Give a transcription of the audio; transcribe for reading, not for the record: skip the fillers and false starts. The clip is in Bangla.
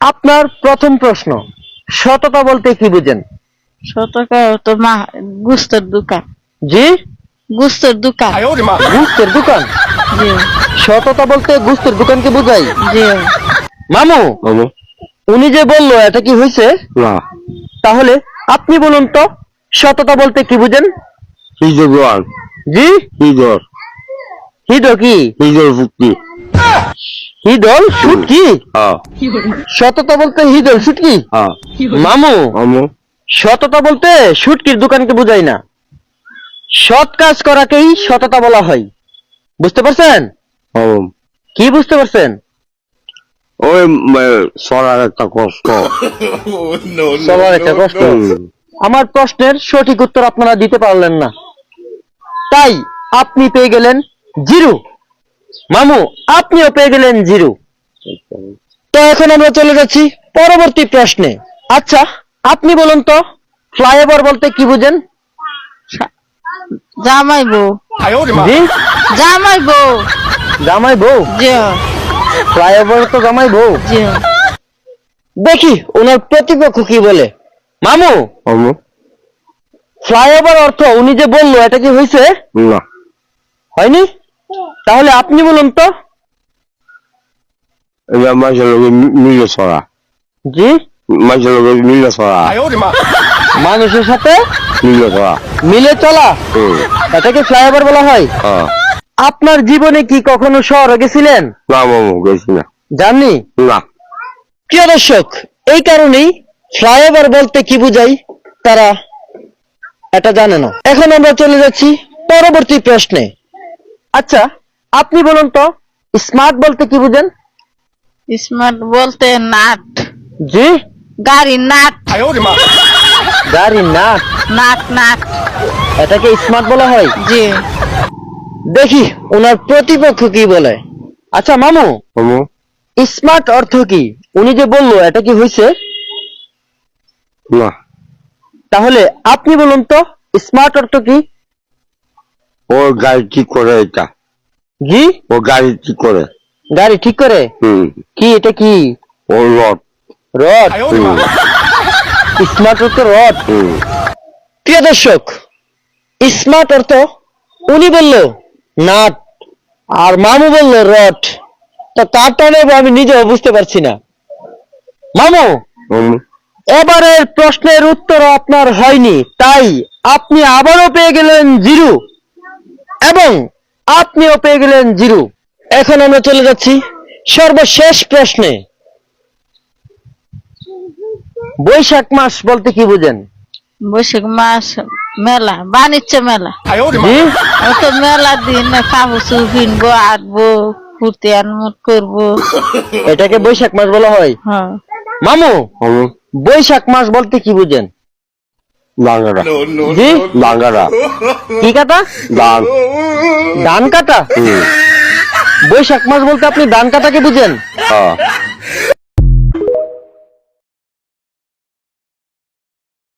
আপনার প্রথম প্রশ্ন, সততা বলতে কি বুঝেন? সততা তো মা গুস্তের দোকান। জি, গুস্তের দোকান। গুস্তের দোকান। জি সততা বলতে গুস্তের দোকানকে বোঝায়। জি। মামু, উনি যে বললো এটা কি হয়েছে? না, তাহলে আপনি বলুন তো, সততা বলতে কি বুঝেন? হিজর জি, হিজর হিদো কি? হিজর ফুটকি। হিদল শুটকি? হ্যাঁ সততা বলতে হিদল শুটকি? হ্যাঁ। মামু, আমু সততা বলতে শুটকির দোকানকে বোঝায় না, সৎ কাজ করাকেই সততা বলা হয়। বুঝতে পারছেন? আমু কি বুঝতে পারছেন? ওই সরার একটা কষ্ট। সবার একটা কষ্ট। আমার প্রশ্নের সঠিক উত্তর আপনারা দিতে পারলেন না, তাই আপনি পেয়ে গেলেন 0। মামু, আপনিও পেয়ে গেলেন 0। তো এখন আমরা চলে যাচ্ছি পরবর্তী প্রশ্নে। আচ্ছা, আপনি বলুন তো, ফ্লাইওভার বলতে কি বুঝেন? জামাই বউ। জি, জামাই বউ। জামাই বউ। জি ফ্লাইওভার তো জামাই বউ। জি। দেখি ওনার প্রতিপক্ষ কি বলে। মামু, আমু ফ্লাইওভার অর্থ উনি যে বললো এটা কি হয়েছে? না, হয়নি? তাহলে আপনি বলুন তো। এটা মাঝে লোক মিলে ছড়া। জি, মাঝে লোক মিলে ছড়া। মানুষের সাথে মিলে ছড়া। মিলে চলা, এটাকে ফ্লাইওভার বলা হয়। হ্যাঁ। আপনার জীবনে কি কখনো শহরে গেছিলেন? না মামু গেছি না। জাননি? না। প্রিয় দর্শক, এই কারণেই ফ্লাইওভার বলতে কি বুঝাই তারা এটা জানে না। এখন আমরা চলে যাচ্ছি পরবর্তী প্রশ্নে। আচ্ছা, আপনি বলুন তো, স্মার্ট বলতে কি বুঝেন? স্মার্ট বলতে নাট। জি, গাড়ি নাট। গাড়ি না, নাট নাট। এটাকে স্মার্ট বলা হয়। জি। দেখি ওনার প্রতিপক্ষ কি বলে। আচ্ছা মামু, আমু স্মার্ট অর্থ কি? উনি যে বললো এটা কি হয়েছে? না। তাহলে আপনি বলুন তো, স্মার্ট অর্থ কি? ও গাড়ি ঠিক করে এটা। জি, ও গাড়ি ঠিক করে। গাড়ি ঠিক করে। কি এটা কি? ও রড। রড। স্মার্ট অর্থ রড। প্রিয় দর্শক, স্মার্ট অর্থ উনি বললো নাট, আর মামু বললো রড। তো কারটা নেব আমি নিজেও বুঝতে পারছি না। মামু, এবারের প্রশ্নের উত্তর আপনার হয়নি, তাই আপনি আবারও পেয়ে গেলেন 0 এবং আপনিও পেয়ে গেলেন 0। এখন আমরা চলে যাচ্ছি সর্বশেষ প্রশ্নে। বৈশাখ মাস বলতে কি বুঝেন? বৈশাখ মাস মেলা, বাণিজ্য মেলা। জি, অত মেলা দিন কাপড় চুপ কিনবো, আটবো, ফুর্তি আনমত করবো। এটাকে বৈশাখ মাস বলা হয়। হ্যাঁ। মামু, আমু বৈশাখ মাস বলতে কি বুঝেন? লাঙ্গারা। জি, লাঙ্গারা। কি কাটা? দান। ধান কাটা। বৈশাখ মাস বলতে আপনি ধান কাটাকে বুঝেন? হ্যাঁ।